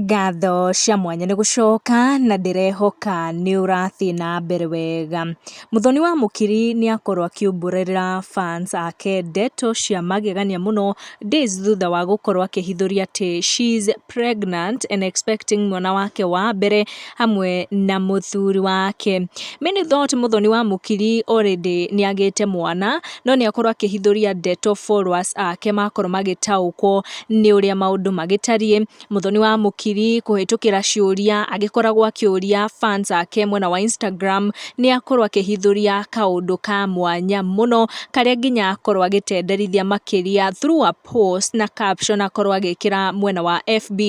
Ngatho cia mwanya nĩ gũcoka na ndĩrehoka nĩ ũrathiĩ na mbere wega. Muthoni wa Mukiri nĩ akorwo akiumbũrĩra fans ake ndeto cia magegania mũno days thutha wa gũkorwo akĩhithũria atĩ she's pregnant and expecting mwana wake wa mbere hamwe na mũthuri wake. Many thought Muthoni wa Mukiri already nĩ agĩte mwana, no nĩ akorwo akĩhithũria ndeto followers ake makorwo magĩtaũkwo nĩ ũrĩa maũndũ magĩtariĩ. Muthoni wa Mukiri kũhĩtũkĩra ciũria agĩkoragwo akĩũria fans ake mwena wa Instagram nĩ akorwo akĩhithũria kaũndũ ka mwanya mũno karĩa nginya akorwo agĩtenderithia makĩria through a post na caption akorwo agĩkĩra mwena wa FB.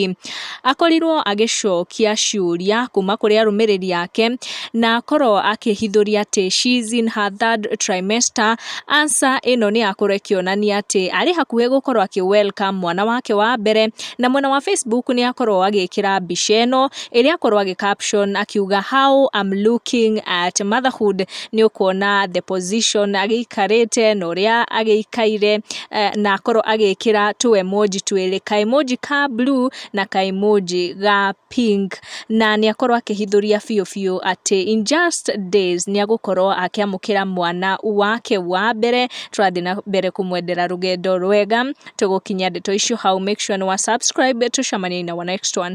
Akorirwo agĩcokia ciũria kuma kũrĩ arũmĩrĩri ake na akorwo akĩhithũria atĩ she's in her third trimester. Answer ĩno nĩ akorwo ĩkĩonania atĩ arĩ hakuhĩ gũkorwo welcome mwana wake wa mbere, na mwena wa Facebook nĩ akorwo agĩkĩra mbica ĩno ĩrĩa akorwo caption akiuga how I'm looking at motherhood. Nĩ ũkuona the position agĩikarĩte na ũrĩa agĩikaire na akorwo agĩkĩra tu emoji twĩrĩ, ka emoji ka blue na ka emoji ga pink, na nĩ akorwo akĩhithũria biũ atĩ in just days nĩ agũkorwo akĩamũkĩra mwana wake wa mbere. Tũrathiĩ na mbere kũmwendera rũgendo rwega tũgũkinya ndeto icio hau. Make sure nĩ wa subscribe tucemanie na next one.